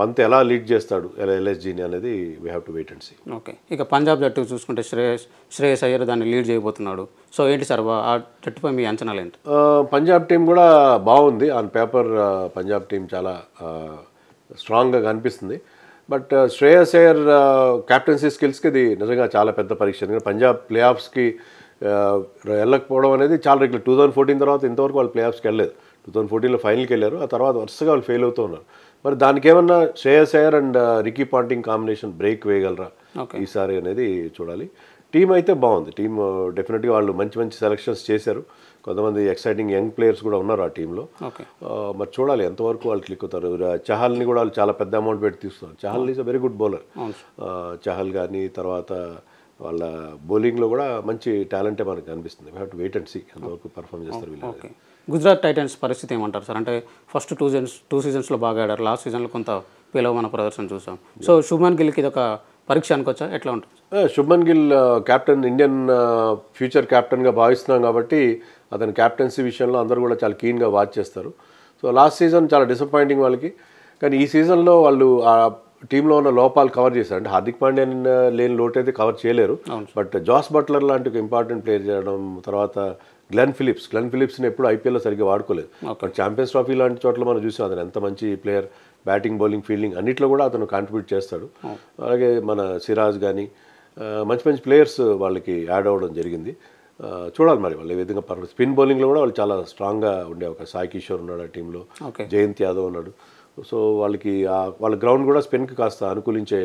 పంత్ ఎలా లీడ్ చేస్తాడు LSGని అనేది we have to wait and see. Okay, ఇక పంజాబ్ జట్టు చూసుకుంటే శ్రేయస్ అయ్యర్ దాన్ని లీడ్ చేయబోతున్నాడు. సో ఏంటి సార్ ఆ జట్టుపై మీ అంచనాలు ఏంటి? పంజాబ్ టీం కూడా బాగుంది. ఆన్ పేపర్ పంజాబ్ టీం చాలా స్ట్రాంగ్గా కనిపిస్తుంది. బట్ శ్రేయస్ అయ్యర్ క్యాప్టెన్సీ స్కిల్స్కి ఇది నిజంగా చాలా పెద్ద పరీక్ష. ఎందుకంటే పంజాబ్ ప్లే ఆఫ్స్కి వెళ్ళకపోవడం అనేది చాలా రెగ్యులర్. 2014 తర్వాత ఇంతవరకు వాళ్ళు ప్లే ఆఫ్స్కి వెళ్ళలేదు. 2014లో ఫైనల్కి వెళ్ళారు, ఆ తర్వాత వరుసగా వాళ్ళు ఫెయిల్ అవుతూ ఉన్నారు. మరి దానికి ఏమన్నా Shreyas Iyer and Ricky Ponting combination break వేయగలరా ఈసారి అనేది చూడాలి. టీం అయితే బాగుంది. టీం డెఫినెట్గా వాళ్ళు మంచి మంచి సెలక్షన్స్ చేశారు. కొంతమంది ఎక్సైటింగ్ యంగ్ ప్లేయర్స్ కూడా ఉన్నారు ఆ టీంలో. మరి చూడాలి ఎంతవరకు వాళ్ళు క్లిక్ అవుతారు. చహల్ని కూడా వాళ్ళు చాలా పెద్ద అమౌంట్ పెట్టి తీస్తున్నారు. Chahal is a very good bowler. Chahal కానీ తర్వాత వాళ్ళ బౌలింగ్లో కూడా మంచి టాలెంటే మనకు కనిపిస్తుంది. We have to wait and see ఎంతవరకు పర్ఫామ్ చేస్తారు వీళ్ళు. గుజరాత్ టైటన్స్ పరిస్థితి ఏమంటారు సార్? అంటే ఫస్ట్ టూ సీజన్స్లో బాగా ఆడారు, లాస్ట్ సీజన్లో కొంత పేలవమైన ప్రదర్శన చూసాం. సో శుభ్మన్ గిల్కి ఇది ఒక పరీక్ష అనుకోవచ్చా, ఎట్లా ఉంటుంది? Shubman Gill captain, Indian future క్యాప్టెన్గా భావిస్తున్నాం కాబట్టి అతని క్యాప్టెన్సీ విషయంలో అందరూ కూడా చాలా కీన్గా వాచ్ చేస్తారు. సో లాస్ట్ సీజన్ చాలా డిసప్పాయింటింగ్ వాళ్ళకి. కానీ ఈ సీజన్లో వాళ్ళు ఆ టీంలో ఉన్న లోపాలు కవర్ చేశారు. అంటే హార్దిక్ పాండ్యన్ లేని లోటు అయితే కవర్ చేయలేరు. బట్ జాస్ బట్లర్ లాంటి ఒక ఇంపార్టెంట్ ప్లేయర్ చేయడం, తర్వాత గ్లెన్ ఫిలిప్స్ని ఎప్పుడు ఐపీఎల్లో సరిగ్గా వాడుకోలేదు. బట్ ఛాంపియన్స్ ట్రోఫీ లాంటి చోట్ల మనం చూసాం అతను ఎంత మంచి ప్లేయర్. బ్యాటింగ్, బౌలింగ్, ఫీల్డింగ్ అన్నిట్లో కూడా అతను కాంట్రిబ్యూట్ చేస్తాడు. అలాగే మన సిరాజ్ కానీ మంచి మంచి ప్లేయర్స్ వాళ్ళకి యాడ్ అవ్వడం జరిగింది. చూడాలి మరి వాళ్ళు ఏ విధంగా స్పిన్ బౌలింగ్లో కూడా వాళ్ళు చాలా స్ట్రాంగ్గా ఉండే ఒక సాయి కిషోర్ ఉన్నాడు ఆ టీంలో, జయంత్ యాదవ్ ఉన్నాడు. సో వాళ్ళకి వాళ్ళ గ్రౌండ్ కూడా స్పిన్కి కాస్త అనుకూలించే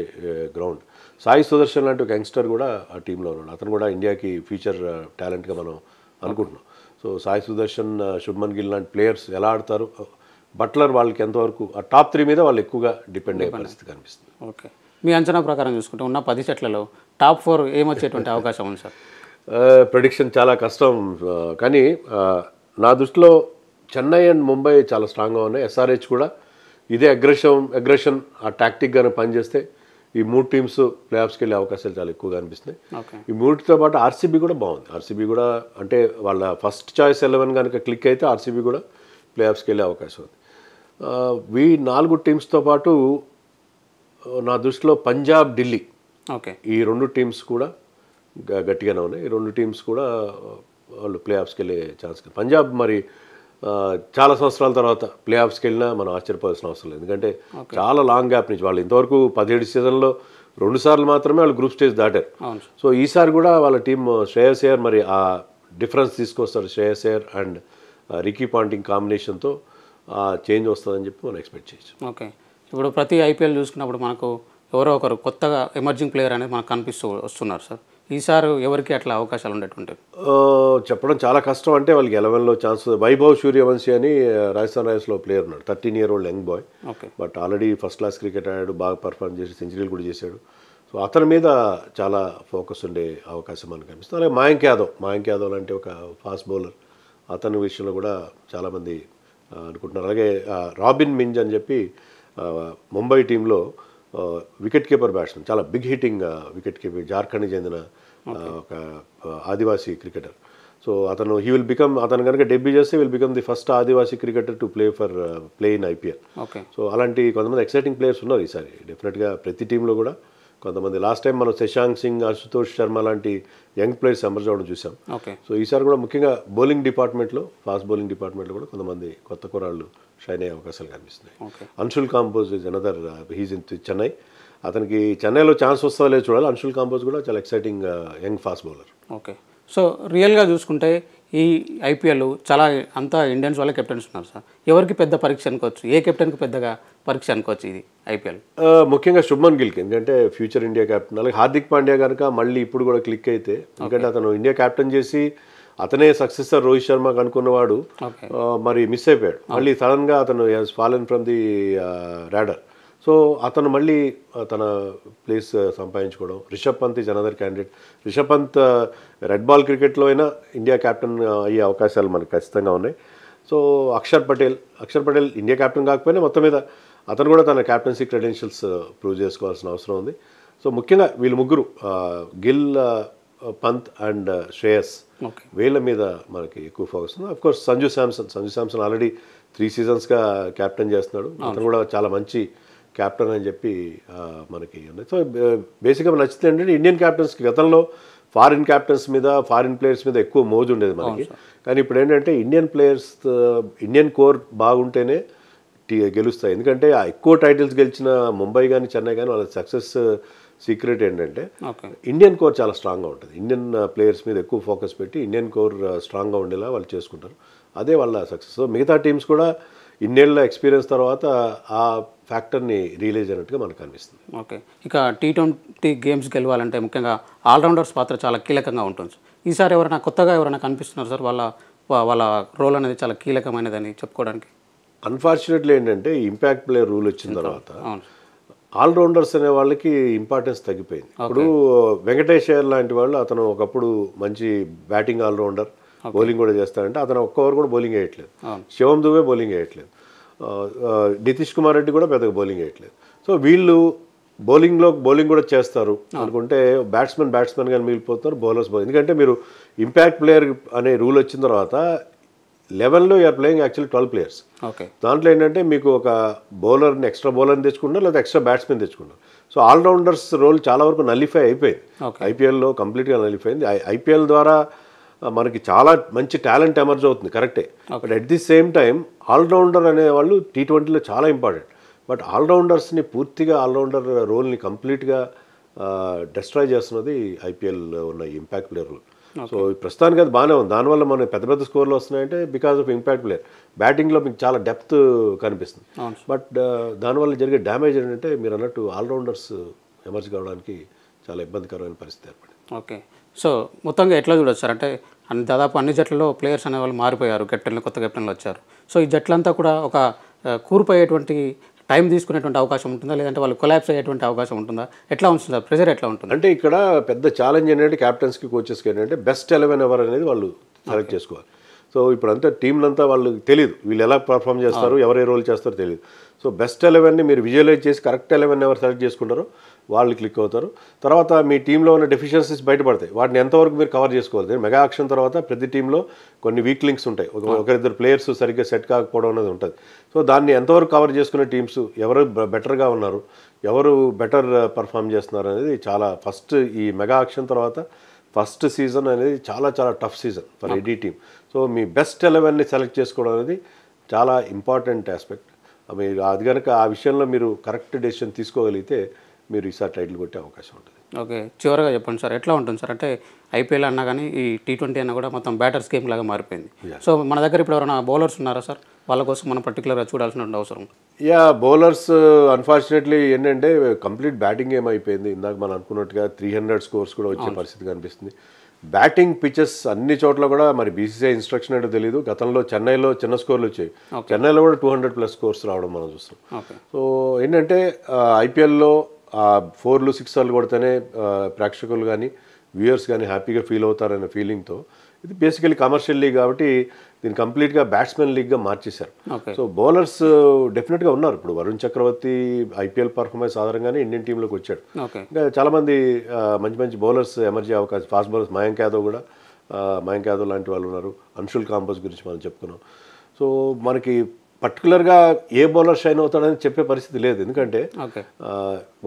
గ్రౌండ్. సాయి సుదర్శన్ లాంటి ఒక యంగ్స్టర్ కూడా ఆ టీంలో ఉన్నాడు. అతను కూడా ఇండియాకి ఫ్యూచర్ టాలెంట్గా మనం అనుకుంటున్నాం. సో సాయి సుదర్శన్, శుభ్మన్ గిల్ లాంటి ప్లేయర్స్ ఎలా ఆడతారు, బట్లర్ వాళ్ళకి ఎంతవరకు ఆ టాప్ 3 మీద వాళ్ళు ఎక్కువగా డిపెండ్ అయ్యే పరిస్థితి కనిపిస్తుంది. ఓకే, మీ అంచనా ప్రకారం చూసుకుంటే ఉన్న 10 జట్లలో టాప్ 4 ఏమొచ్చేటువంటి అవకాశం ఉంది సార్? ప్రెడిక్షన్ చాలా కష్టం. కానీ నా దృష్టిలో చెన్నై అండ్ ముంబై చాలా స్ట్రాంగ్గా ఉన్నాయి. SRH కూడా ఇదే అగ్రెషన్ ఆ టాక్టిక్ గానే పనిచేస్తే ఈ 3 టీమ్స్ ప్లే ఆఫ్స్కి వెళ్ళే అవకాశాలు చాలా ఎక్కువగా అనిపిస్తున్నాయి. ఈ 3తో పాటు ఆర్సీబీ కూడా బాగుంది. ఆర్సీబీ కూడా అంటే వాళ్ళ ఫస్ట్ చాయిస్ 11 కనుక క్లిక్ అయితే ఆర్సీబీ కూడా ప్లే ఆఫ్స్కి వెళ్ళే అవకాశం ఉంది. ఈ 4 టీమ్స్తో పాటు నా దృష్టిలో పంజాబ్, ఢిల్లీ ఈ 2 టీమ్స్ కూడా గట్టిగానే ఉన్నాయి. ఈ 2 టీమ్స్ కూడా వాళ్ళు ప్లే ఆఫ్స్కి వెళ్ళే ఛాన్స్. పంజాబ్ మరి చాలా సంవత్సరాల తర్వాత ప్లే ఆఫ్స్కి వెళ్ళినా మనం ఆశ్చర్యపోవాల్సిన అవసరం లేదు. ఎందుకంటే చాలా లాంగ్ గ్యాప్ నుంచి వాళ్ళు ఇంతవరకు 17 సీజన్లో 2 సార్లు మాత్రమే వాళ్ళు గ్రూప్ స్టేజ్ దాటారు. సో ఈసారి కూడా వాళ్ళ టీం శ్రేయస్ అయ్యర్ మరి ఆ డిఫరెన్స్ తీసుకొస్తారు. Shreyas Iyer and Ricky Ponting కాంబినేషన్తో చేంజ్ వస్తుందని చెప్పి మనం ఎక్స్పెక్ట్ చేయొచ్చు. ఓకే, ఇప్పుడు ప్రతి ఐపీఎల్ చూసుకున్నప్పుడు మనకు ఎవరో ఒకరు కొత్తగా ఎమర్జింగ్ ప్లేయర్ అనేది మనకు కనిపిస్తూ వస్తున్నారు సార్. ఈసారి ఎవరికి అట్లా అవకాశాలు ఉండేటువంటివి చెప్పడం చాలా కష్టం. అంటే వాళ్ళకి 11లో ఛాన్స్. వైభవ్ సూర్యవంశీ అని రాజస్థాన్ రాయల్స్లో ప్లేయర్ ఉన్నాడు, 13 year old young boy. But already first class cricket ఆడాడు, బాగా పర్ఫార్మ్ చేసి సెంచరీలు కూడా చేశాడు. సో అతని మీద చాలా ఫోకస్ ఉండే అవకాశం మనకు కనిపిస్తుంది. అలాగే మయాంక్ యాదవ్ లాంటి ఒక ఫాస్ట్ బౌలర్, అతని విషయంలో కూడా చాలామంది అనుకుంటున్నారు. అలాగే రాబిన్ మింజ్ అని చెప్పి ముంబై టీంలో వికెట్ కీపర్ బ్యాట్స్మెన్, చాలా బిగ్ హిట్టింగ్ వికెట్ కీపర్, జార్ఖండ్కి చెందిన ఒక ఆదివాసీ క్రికెటర్. సో అతను అతను కనుక డెబ్యూ చేస్తే will become the first Adivasi cricketer to play in IPL. So అలాంటి కొంతమంది ఎక్సైటింగ్ ప్లేయర్స్ ఉన్నారు ఈసారి. డెఫినెట్గా ప్రతి టీంలో కూడా కొంతమంది. లాస్ట్ టైం మనం శశాంక్ సింగ్, అశుతోష్ శర్మ లాంటి యంగ్ ప్లేయర్స్ ఎమర్జ్ అవ్వడం చూసాం. సో ఈసారి కూడా ముఖ్యంగా బౌలింగ్ డిపార్ట్మెంట్లో, ఫాస్ట్ బౌలింగ్ డిపార్ట్మెంట్లో కూడా కొంతమంది కొత్త కుర్రాళ్ళు షైన్ అయ్యే అవకాశాలు కనిపిస్తున్నాయి. Anshul Kamboj is another, he's in Chennai. అతనికి చెన్నైలో ఛాన్స్ వస్తుందో లేదో చూడాలి. అన్షుల్ కాంబోజ్ కూడా చాలా exciting young fast bowler. Okay, so రియల్గా చూసుకుంటే ఈ ఐపీఎల్ చాలా అంతా ఇండియన్స్ వాళ్ళే కెప్టెన్స్ ఉన్నారు సార్. ఎవరికి పెద్ద పరీక్ష అనుకోవచ్చు, ఏ కెప్టెన్కి పెద్దగా పరీక్ష అనుకోవచ్చు ఇది ఐపీఎల్? ముఖ్యంగా శుభ్మన్ గిల్కి, ఎందుకంటే ఫ్యూచర్ ఇండియా కెప్టెన్. అలాగే హార్దిక్ పాండ్యా కనుక మళ్ళీ ఇప్పుడు కూడా క్లిక్ అయితే, ఎందుకంటే అతను ఇండియా కెప్టెన్ చేసి అతనే సక్సెసర్ రోహిత్ శర్మకు అనుకున్నవాడు మరి మిస్ అయిపోయాడు. మళ్ళీ సడన్గా అతను has fallen from the radar. So అతను మళ్ళీ తన ప్లేస్ సంపాదించుకోవడం. Rishabh Pant is another candidate. Rishabh Pant red ball క్రికెట్లో అయినా ఇండియా క్యాప్టెన్ అయ్యే అవకాశాలు మనకు ఖచ్చితంగా ఉన్నాయి. So Akshar Patel India captain కాకపోయినా మొత్తం మీద అతను కూడా తన క్యాప్టెన్సీ క్రెడెన్షియల్స్ ప్రూవ్ చేసుకోవాల్సిన అవసరం ఉంది. సో ముఖ్యంగా వీళ్ళు ముగ్గురు గిల్, పంత్ అండ్ శ్రేయస్ వీళ్ళ మీద మనకి ఎక్కువ ఫోకస్ ఉంది. Of course Sanju Samson already 3 సీజన్స్గా క్యాప్టెన్ చేస్తున్నాడు. అతను కూడా చాలా మంచి క్యాప్టెన్ అని చెప్పి మనకి ఉన్నాయి. సో బేసిక్గా నచ్చితే ఏంటంటే ఇండియన్ క్యాప్టెన్స్కి గతంలో ఫారిన్ క్యాప్టెన్స్ మీద, ఫారిన్ ప్లేయర్స్ మీద ఎక్కువ మోజు ఉండేది మనకి. కానీ ఇప్పుడు ఏంటంటే ఇండియన్ కోర్ బాగుంటేనే గెలుస్తాయి. ఎందుకంటే ఎక్కువ టైటిల్స్ గెలిచిన ముంబై కానీ చెన్నై కానీ వాళ్ళ సక్సెస్ సీక్రెట్ ఏంటంటే ఇండియన్ కోర్ చాలా స్ట్రాంగ్గా ఉంటుంది. ఇండియన్ ప్లేయర్స్ మీద ఎక్కువ ఫోకస్ పెట్టి ఇండియన్ కోర్ స్ట్రాంగ్గా ఉండేలా వాళ్ళు చేసుకుంటారు. అదే వాళ్ళ సక్సెస్. సో మిగతా టీమ్స్ కూడా ఇన్నేళ్ళ ఎక్స్పీరియన్స్ తర్వాత ఆ ఫ్యాక్టర్ని రియలైజ్ అయినట్టుగా మనకు అనిపిస్తుంది. ఓకే, ఇక T20 గేమ్స్ గెలవాలంటే ముఖ్యంగా ఆల్రౌండర్స్ పాత్ర చాలా కీలకంగా ఉంటుంది. ఈసారి కొత్తగా ఎవరైనా కనిపిస్తున్నారు సార్? వాళ్ళ రోల్ అనేది చాలా కీలకమైనదని చెప్పుకోవడానికి. అన్ఫార్చునేట్లీ ఏంటంటే ఇంపాక్ట్ ప్లేయర్ రూల్ వచ్చిన తర్వాత ఆల్రౌండర్స్ అనే వాళ్ళకి ఇంపార్టెన్స్ తగ్గిపోయింది. ఇప్పుడు వెంకటేష్ అయ్యర్ లాంటి వాళ్ళు, అతను ఒకప్పుడు మంచి బ్యాటింగ్ ఆల్రౌండర్, బౌలింగ్ కూడా చేస్తారంటే అతను ఒక్క ఓవర్ కూడా బౌలింగ్ వేయట్లేదు. శివం దుబే బౌలింగ్ వేయట్లేదు. నితీష్ కుమార్ రెడ్డి కూడా పెద్దగా బౌలింగ్ వేయట్లేదు. సో వీళ్ళు బౌలింగ్ కూడా చేస్తారు అనుకుంటే బ్యాట్స్మెన్గా మిగిలిపోతున్నారు, బౌలర్స్ ఎందుకంటే మీరు ఇంపాక్ట్ ప్లేయర్ అనే రూల్ వచ్చిన తర్వాత 11లో యూఆర్ ప్లేయింగ్ యాక్చువల్లీ 12 ప్లేయర్స్. దాంట్లో ఏంటంటే మీకు ఒక ఎక్స్ట్రా బౌలర్ని తెచ్చుకుంటారు, లేదా ఎక్స్ట్రా బ్యాట్స్మెన్ తెచ్చుకుంటారు. సో ఆల్రౌండర్స్ రోల్ చాలా వరకు నలిఫై అయిపోయింది. ఐపీఎల్లో కంప్లీట్గా నలిఫై అయింది. ఐపీఎల్ ద్వారా మనకి చాలా మంచి టాలెంట్ ఎమర్జ్ అవుతుంది, కరెక్టే. But at the same time all rounder అనేవాళ్ళు T20లో చాలా ఇంపార్టెంట్. బట్ ఆల్రౌండర్స్ని పూర్తిగా ఆల్రౌండర్ రోల్ని కంప్లీట్గా డిస్ట్రాయ్ చేస్తున్నది ఐపీఎల్లో ఉన్న ఇంపాక్ట్ ప్లేయర్ రూల్. సో ప్రస్తుతానికి అది బాగానే ఉంది. దానివల్ల మనకి పెద్ద స్కోర్లు వస్తున్నాయంటే బికాస్ ఆఫ్ ఇంపాక్ట్ ప్లేయర్. బ్యాటింగ్లో మీకు చాలా డెప్త్ కనిపిస్తుంది. బట్ దానివల్ల జరిగే డ్యామేజ్ ఏంటంటే మీరు అన్నట్టు ఆల్రౌండర్స్ ఎమర్జ్ కావడానికి చాలా ఇబ్బందికరమైన పరిస్థితి ఏర్పడింది. ఓకే, సో మొత్తంగా ఎట్లా చూడొచ్చు సార్? అంటే దాదాపు అన్ని జట్లలో ప్లేయర్స్ అనేవాళ్ళు మారిపోయారు, కొత్త కెప్టెన్లు వచ్చారు. సో ఈ జట్లంతా కూడా ఒక కూర్పోయేటువంటి టైం తీసుకునేటువంటి అవకాశం ఉంటుందా, లేదంటే వాళ్ళు కొలాప్స్ అయ్యేటువంటి అవకాశం ఉంటుందా? ఎట్లా ఉంటుంది సార్? ప్రెజర్ ఎట్లా ఉంటుంది? అంటే ఇక్కడ పెద్ద ఛాలెంజ్ ఏంటంటే క్యాప్టెన్స్కి, కోచెస్కి ఏంటంటే బెస్ట్ 11 ఎవర్ అనేది వాళ్ళు సెలెక్ట్ చేసుకోవాలి. సో ఇప్పుడు అంతా టీంలంతా వాళ్ళు తెలియదు, వీళ్ళు ఎలా పర్ఫామ్ చేస్తారు, ఎవరు ఏ రోల్ చేస్తారో తెలియదు. సో బెస్ట్ 11ని మీరు విజువలైజ్ చేసి కరెక్ట్ 11 ఎవరు సెలెక్ట్ చేసుకుంటారో వాళ్ళు క్లిక్ అవుతారు. తర్వాత మీ టీంలో ఉన్న డెఫిషియన్సీస్ బయటపడతాయి. వాటిని ఎంతవరకు మీరు కవర్ చేసుకోవాలి. మెగా యాక్షన్ తర్వాత ప్రతి టీంలో కొన్ని వీక్ లింక్స్ ఉంటాయి. ఒకరిద్దరు ప్లేయర్స్ సరిగ్గా సెట్ కాకపోవడం అనేది ఉంటుంది. సో దాన్ని ఎంతవరకు కవర్ చేసుకునే టీమ్స్, ఎవరు బెటర్గా ఉన్నారు, ఎవరు బెటర్ పర్ఫామ్ చేస్తున్నారు అనేది చాలా ఫస్ట్ ఈ మెగా యాక్షన్ తర్వాత ఫస్ట్ సీజన్ అనేది చాలా tough season for any team. So మీ బెస్ట్ 11ని సెలెక్ట్ చేసుకోవడం అనేది చాలా ఇంపార్టెంట్ ఆస్పెక్ట్. మీరు అది కనుక ఆ విషయంలో మీరు కరెక్ట్ డెసిషన్ తీసుకోగలిగితే మీరు ఈసారి టైటిల్ కొట్టే అవకాశం ఉంటుంది. ఓకే, చివరిగా చెప్పండి సార్, ఎట్లా ఉంటుంది సార్? అంటే ఐపీఎల్ అన్నా కానీ ఈ T20 అన్నా కూడా మొత్తం బ్యాటర్స్ గేమ్ లాగా మారిపోయింది. సో మన దగ్గర ఇప్పుడు ఎవరైనా బౌలర్స్ ఉన్నారా సార్? వాళ్ళ కోసం మనం పర్టికులర్గా చూడాల్సిన అవసరం. బౌలర్స్ అన్ఫార్చునేట్లీ ఏంటంటే కంప్లీట్ బ్యాటింగ్ గేమ్ అయిపోయింది. ఇందాక మనం అనుకున్నట్టుగా 300 స్కోర్స్ కూడా వచ్చే పరిస్థితి కనిపిస్తుంది. బ్యాటింగ్ పిచెస్ అన్ని చోట్ల కూడా మరి బీసీసీఐ ఇన్స్ట్రక్షన్ ఏంటో తెలియదు. గతంలో చెన్నైలో చిన్న స్కోర్లు వచ్చాయి, చెన్నైలో కూడా 200+ స్కోర్స్ రావడం మనం చూస్తున్నాం. సో ఏంటంటే ఐపీఎల్లో 4లు 6లు కొడితేనే ప్రేక్షకులు కానీ వ్యూయర్స్ కానీ హ్యాపీగా ఫీల్ అవుతారనే ఫీలింగ్తో ఇది బేసికలీ కమర్షియల్ లీగ్ కాబట్టి దీన్ని కంప్లీట్గా బ్యాట్స్మెన్ లీగ్గా మార్చేశారు. సో బౌలర్స్ డెఫినెట్గా ఉన్నారు. ఇప్పుడు వరుణ్ చక్రవర్తి ఐపీఎల్ పర్ఫార్మెన్స్ ఆధారంగానే ఇండియన్ టీంలోకి వచ్చాడు. ఇంకా చాలామంది మంచి బౌలర్స్ ఎమర్జీ అవకాశం, ఫాస్ట్ బౌలర్స్ మయాంక్ యాదవ్ లాంటి వాళ్ళు ఉన్నారు. అన్షుల్ కాంబోజ్ గురించి మనం చెప్పుకున్నాం. సో మనకి పర్టికులర్గా ఏ బౌలర్ షైన్ అవుతాడని చెప్పే పరిస్థితి లేదు. ఎందుకంటే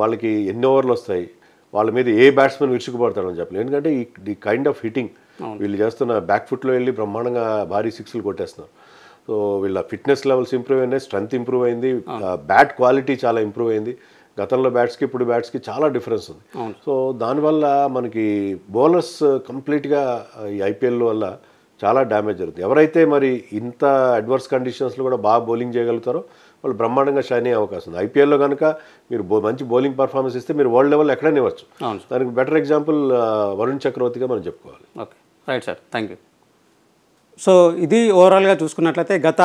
వాళ్ళకి ఎన్ని ఓవర్లు వస్తాయి, వాళ్ళ మీద ఏ బ్యాట్స్మెన్ విరుచుకుపడతాడని చెప్పలేదు. ఎందుకంటే ఈ కైండ్ ఆఫ్ హిట్టింగ్ వీళ్ళు చేస్తున్న బ్యాక్ ఫుట్లో వెళ్ళి బ్రహ్మాండంగా భారీ 6లు కొట్టేస్తున్నారు. సో వీళ్ళ ఫిట్నెస్ లెవెల్స్ ఇంప్రూవ్ అయినాయి, స్ట్రెంత్ ఇంప్రూవ్ అయింది, బ్యాట్ క్వాలిటీ చాలా ఇంప్రూవ్ అయింది. గతంలో బ్యాట్స్కి ఇప్పుడు బ్యాట్స్కి చాలా డిఫరెన్స్ ఉంది. సో దానివల్ల మనకి బౌలర్స్ కంప్లీట్గా ఈ ఐపీఎల్ వల్ల చాలా డ్యామేజ్ జరుగుతుంది. ఎవరైతే మరి ఇంత అడ్వర్స్ కండిషన్స్లో కూడా బాగా బౌలింగ్ చేయగలుగుతారో వాళ్ళు బ్రహ్మాండంగా షైన్ అయ్యే అవకాశం ఉంది. ఐపీఎల్లో కనుక మీరు మంచి బౌలింగ్ పర్ఫార్మెన్స్ ఇస్తే మీరు వరల్డ్ లెవెల్ ఎక్కడైనా ఇవ్వచ్చు. దానికి బెటర్ ఎగ్జాంపుల్ వరుణ్ చక్రవర్తిగా మనం చెప్పుకోవాలి. Okay, right sir, thank you. So ఇది ఓవరాల్గా చూసుకున్నట్లయితే గత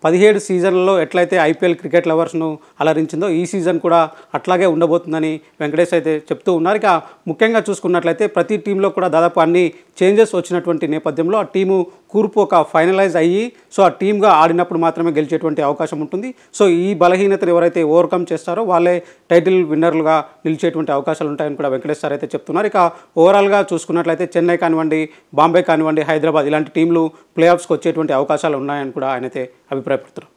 17 సీజన్లలో ఎట్లయితే ఐపీఎల్ క్రికెట్ లవర్స్ను అలరించిందో ఈ సీజన్ కూడా అట్లాగే ఉండబోతుందని వెంకటేష్ అయితే చెప్తూ ఉన్నారు. ఇక ముఖ్యంగా చూసుకున్నట్లయితే ప్రతి టీంలో కూడా దాదాపు అన్ని చేంజెస్ వచ్చినటువంటి నేపథ్యంలో ఆ టీము కూర్పు ఒక ఫైనలైజ్ అయ్యి సో ఆ టీమ్గా ఆడినప్పుడు మాత్రమే గెలిచేటువంటి అవకాశం ఉంటుంది. సో ఈ బలహీనతను ఎవరైతే ఓవర్కమ్ చేస్తారో వాళ్ళే టైటిల్ విన్నర్లుగా నిలిచేటువంటి అవకాశాలు ఉంటాయని కూడా వెంకటేష్ సార్ అయితే చెప్తున్నారు. ఇక ఓవరాల్గా చూసుకున్నట్లయితే చెన్నై కానివ్వండి, బాంబే కానివ్వండి, హైదరాబాద్ ఇలాంటి టీంలు ప్లే ఆఫ్స్కి వచ్చేటువంటి అవకాశాలు ఉన్నాయని కూడా ఆయన అయితే అభిప్రాయపడుతున్నారు.